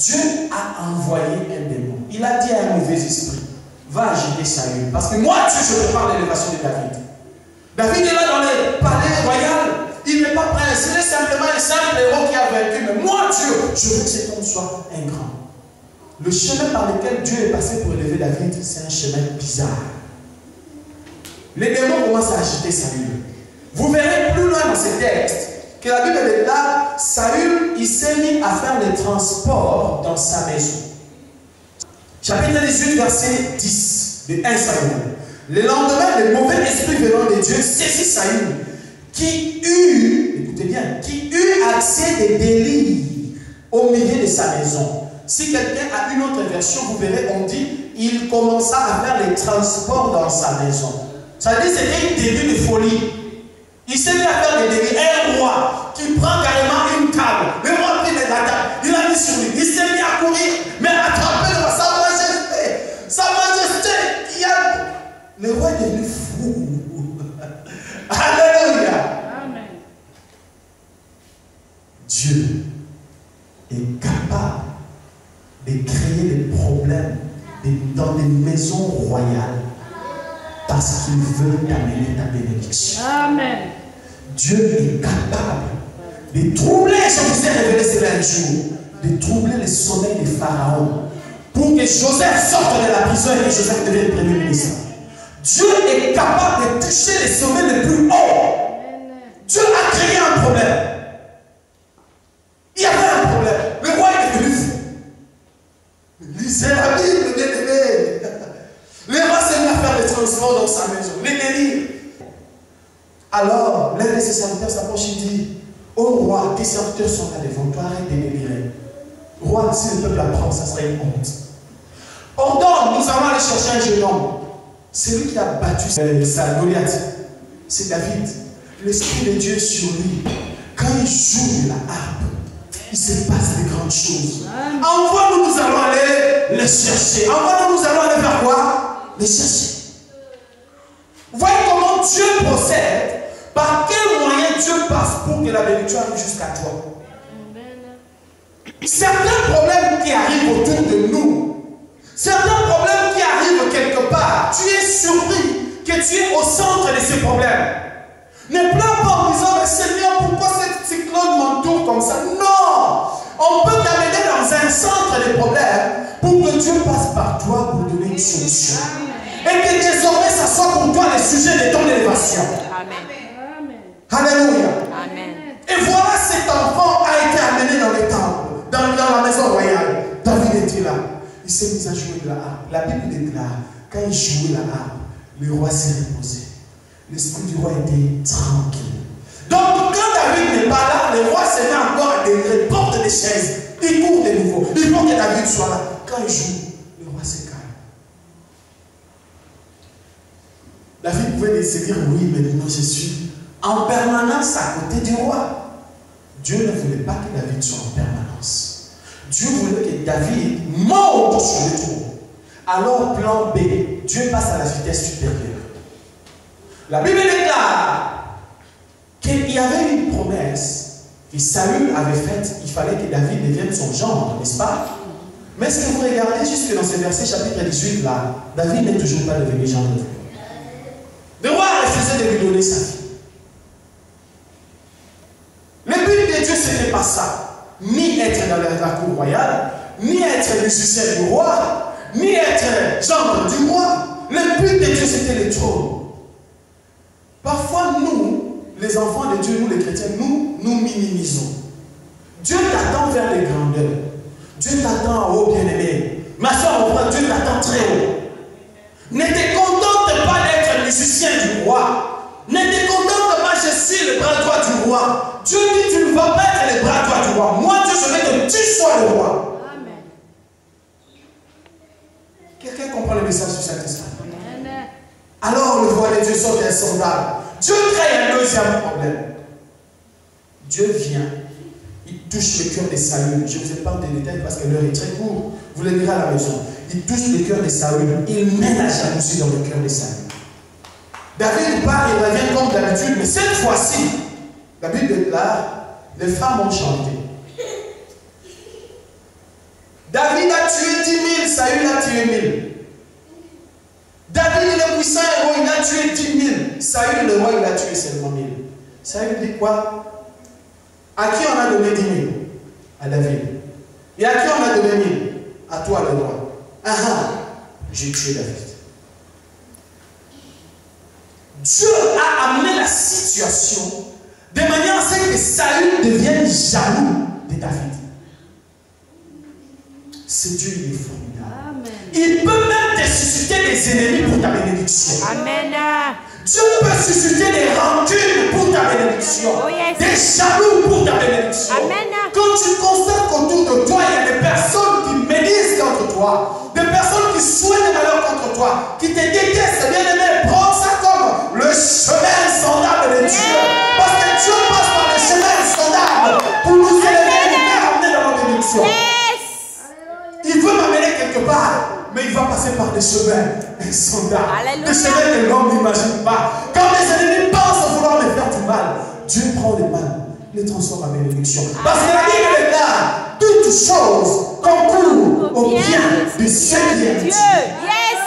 Dieu a envoyé un démon. Il a dit à un mauvais esprit, va agiter Saül. Parce que moi, Dieu, je prépare l'élévation de David. David est là dans le palais royal. Il n'est pas prince. Il est simplement un simple héros qui a vaincu. Mais moi, Dieu, je veux que cet homme soit un grand. Le chemin par lequel Dieu est passé pour élever David, c'est un chemin bizarre. Les démons commencent à agiter Saül. Vous verrez plus loin dans ces textes que la Bible déclare, Saül, il s'est mis à faire les transports dans sa maison. Chapitre 18, verset 10, de 1 Samuel. Le lendemain, le mauvais esprit venant de Dieu saisit Saül, qui eut, écoutez bien, qui eut accès des délires au milieu de sa maison. Si quelqu'un a une autre version, vous verrez, on dit, il commença à faire les transports dans sa maison. Ça veut dire que c'était un début de folie. Il s'est mis à faire des délires. Un roi qui prend carrément une table. Le roi a pris la table. Il a mis sur lui. Il s'est mis à courir. Mais attraper le roi. Sa majesté. Sa majesté. Qui a... Le roi est devenu fou. Alléluia. Amen. Dieu est capable de créer des problèmes dans des maisons royales. Parce qu'il veut t'amener ta bénédiction. Amen. Dieu est capable de troubler, je vous ai révélé cela un jour, de troubler le sommeil des pharaons pour que Joseph sorte de la prison et que Joseph devienne premier ministre. Dieu est capable de toucher les sommets les plus hauts. Dieu a créé un problème. Il y avait un problème. Le roi est devenu fou. Lisez la Bible, bien-aimé. Le roi s'est mis à faire les transports dans sa maison, les délires. Alors, l'un de ses serviteurs s'approche et dit, ô roi, tes serviteurs sont là devant toi, arrête de délirer. Roi, si le peuple apprend, ça serait une honte. Ordonne, nous allons aller chercher un jeune homme. C'est lui qui a battu sa Goliath. C'est David. L'Esprit de Dieu est sur lui. Quand il joue la harpe, il se passe de grandes choses. Envoie-nous, nous allons aller les chercher. Envoie-nous, nous allons aller faire quoi? Les chercher. Voyez comment Dieu procède. Par quel moyen Dieu passe pour que la bénédiction arrive jusqu'à toi? Certains problèmes qui arrivent autour de nous, certains problèmes qui arrivent quelque part, tu es surpris que tu es au centre de ces problèmes. Ne pleure pas en disant, mais Seigneur, pourquoi cette cyclone m'entoure comme ça? Non! On peut t'amener dans un centre de problèmes pour que Dieu passe par toi pour donner une solution. Et que désormais, ça soit pour toi le sujet de ton élévation. Amen. Alléluia. Amen. Et voilà, cet enfant a été amené dans le temple, dans la maison royale. David était là. Il s'est mis à jouer de la harpe. La Bible déclare, quand il jouait la harpe, le roi s'est reposé. L'esprit du roi était tranquille. Donc, quand David n'est pas là, le roi se met encore à délirer, porte des chaises. Il court de nouveau. Il faut que David soit là. Quand il joue, le roi se calme. David pouvait se dire, oui, mais maintenant je suis en permanence à côté du roi. Dieu ne voulait pas que David soit en permanence. Dieu voulait que David monte sur le trône. Alors, plan B, Dieu passe à la vitesse supérieure. La Bible déclare qu'il y avait une promesse que Saül avait faite. Il fallait que David devienne son gendre, n'est-ce pas? Mais est-ce que vous regardez jusque dans ce verset chapitre 18 là, David n'est toujours pas devenu gendre de Dieu. Le roi a refusé de lui donner sa fille. Le but de Dieu, ce n'est pas ça. Ni être dans la cour royale, ni être musicien du roi, ni être gendre du roi. Le but de Dieu, c'était le trône. Parfois, nous, les enfants de Dieu, nous les chrétiens, nous minimisons. Dieu t'attend vers les grandeurs. Dieu t'attend en haut, bien-aimé. Ma soeur, mon frère, Dieu t'attend très haut. Ne te contente pas d'être musicien du roi. Ne te contente pas, je suis le bras droit du roi. Dieu dit, tu ne vas pas être le bras droit du roi. Moi, Dieu, je veux que tu sois le roi. Amen. Quelqu'un comprend le message du Saint-Esprit? Alors le voile de Dieu sort insondable. Dieu crée un deuxième problème. Dieu vient, il touche le cœur de Saül. Je ne vous ai pas de détails parce que l'heure est très courte. Vous le lirez à la maison. Il touche le cœur de Saül. Il met la jalousie dans le cœur de Saül. David part et revient comme d'habitude, mais cette fois-ci, la Bible déclare, les femmes ont chanté. David a tué 10 000, Saül a tué 1000. David, il est puissant héros, il a tué 10 000. Saül, le roi, il a tué seulement 1000. Saül dit quoi? À qui on a donné 10 000? À David. Et à qui on a donné 1000? À toi, le roi. Ah ah, j'ai tué David. Dieu a amené la situation de manière à ce que Saül devienne jaloux de David. C'est Dieu, il est formidable. Amen. Il peut même te susciter des ennemis pour ta bénédiction. Amen. Dieu peut susciter des rancunes pour ta bénédiction. Oh yes. Des jaloux pour ta bénédiction. Amen. Quand tu constates qu'autour de toi, il y a des personnes qui médisent contre toi, des personnes qui souhaitent des malheurs contre toi, qui te détestent, bien aimé, prends ça comme le chemin insondable de Dieu. Parce que Dieu passe par le chemin insondable pour nous élever et nous ramener dans notre bénédiction. Il veut m'amener quelque part, mais il va passer par des chemins insondables. Des chemins que l'homme n'imagine pas. Quand les ennemis pensent vouloir me faire du mal, Dieu prend le mal, les transforme en bénédiction. Parce que la Bible est là. Toutes choses concourent au bien de ceux qui aiment Dieu. Yes!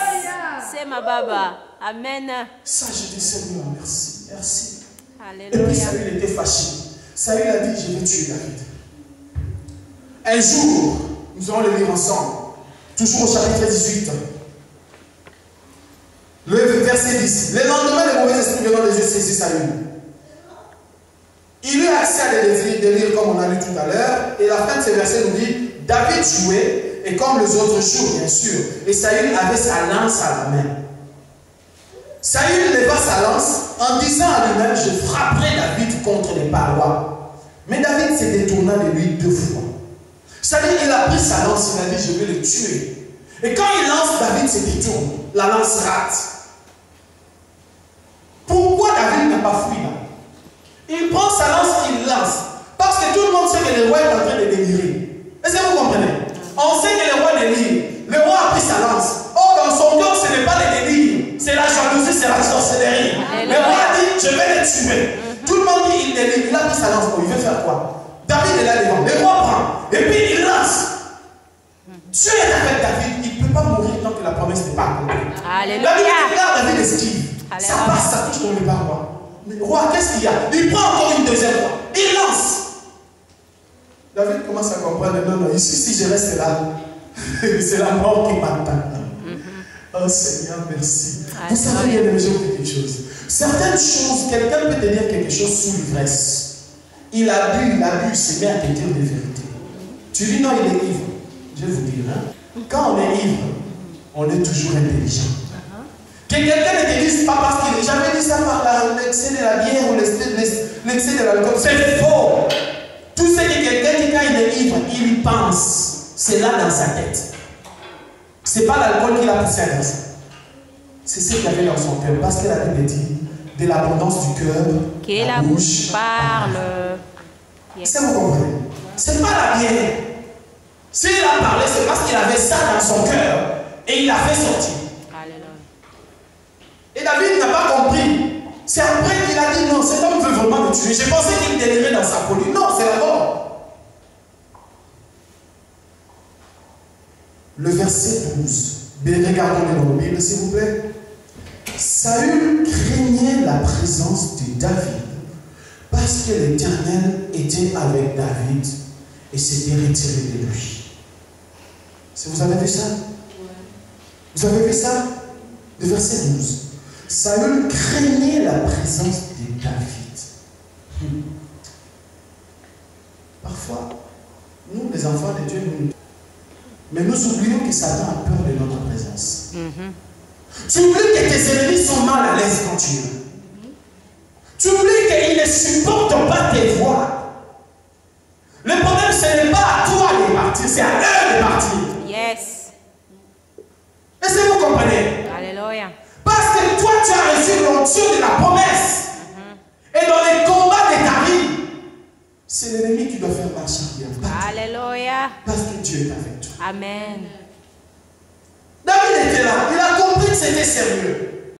C'est ma baba. Amen. Ça, je dis Seigneur, merci. Merci. Alléluia. Et puis Saül était fâché. Saül a dit, je vais tuer David. Un jour, nous allons le lire ensemble. Toujours au chapitre 18. Le verset 10. Le lendemain, les mauvais esprits venant les yeux saisissent Saül. Il eut accès à des délires comme on a lu tout à l'heure. Et la fin de ce verset nous dit, David jouait, et comme les autres jouent, bien sûr. Et Saül avait sa lance à la main. Saül leva sa lance en disant à lui-même, je frapperai David contre les parois. Mais David se détourna de lui 2 fois. C'est-à-dire qu'il a pris sa lance, il a dit, je vais le tuer. Et quand il lance, David se détourne. La lance rate. Pourquoi David n'a pas fui là? Il prend sa lance, il lance. Parce que tout le monde sait que le roi est en train de délirer. Est-ce que vous comprenez? On sait que le roi délire. Le roi a pris sa lance. Or, dans son cœur, ce n'est pas le délire. C'est la jalousie, c'est la sorcellerie. Le roi a dit, je vais le tuer. Tout le monde dit, il délire. Il a pris sa lance. Bon, il veut faire quoi? David est là devant. Le roi prend. Et puis, il lance. Dieu est avec David. Il ne peut pas mourir tant que la promesse n'est pas accomplie. Alléluia. David esquive. Ça passe, ça touche dans les parois. Mais le roi, qu'est-ce qu'il y a? Il prend encore une deuxième fois. Il lance. David commence à comprendre. Non, non, ici, si je reste là, c'est la mort qui m'attend. Oh Seigneur, merci. Vous savez, il y a des gens quelque chose. Certaines choses, quelqu'un peut te dire quelque chose sous l'ivresse. Il a bu, il se met à te dire des vérités. Tu dis non, il est ivre. Je vais vous dire, hein? Quand on est ivre, on est toujours intelligent. Que quelqu'un ne te dise pas parce qu'il jamais dit ça par l'excès de la bière ou l'excès de l'alcool. C'est faux. Tout ce que quelqu'un dit quand il est ivre, il y pense. C'est là dans sa tête. Ce n'est pas l'alcool qui l'a poussé à dire ça. C'est ce qu'il avait dans son cœur. Parce que la Bible dit de l'abondance du cœur, la bouche parle. Est-ce que vous comprenez? Ce n'est pas la bière. S'il a parlé, c'est parce qu'il avait ça dans son cœur et il l'a fait sortir. Et David n'a pas compris. C'est après qu'il a dit non, cet homme veut vraiment me tuer. J'ai pensé qu'il délirait dans sa folie. Non, c'est la mort. Le verset 12. Regardons dans la Bible, s'il vous plaît. Saül craignait la présence de David parce que l'Éternel était avec David et s'était retiré de lui. Vous avez vu ça? Vous avez vu ça? Le verset 12. Saül craignait la présence de David. Parfois, nous, les enfants de Dieu, mais nous oublions que Satan a peur de notre présence. Tu oublies que tes ennemis sont mal à l'aise quand tu es. Tu oublies qu'ils ne supportent pas tes voix. Le problème, ce n'est pas à toi de partir, c'est à eux de partir. Yes. Est-ce que vous comprenez? Alléluia. Parce que toi, tu as reçu l'onction de la promesse. Et dans les combats de ta vie, c'est l'ennemi qui doit faire marcher arrière. Alléluia. Parce que Dieu est avec toi. Amen. David était là. Il a compris que c'était sérieux.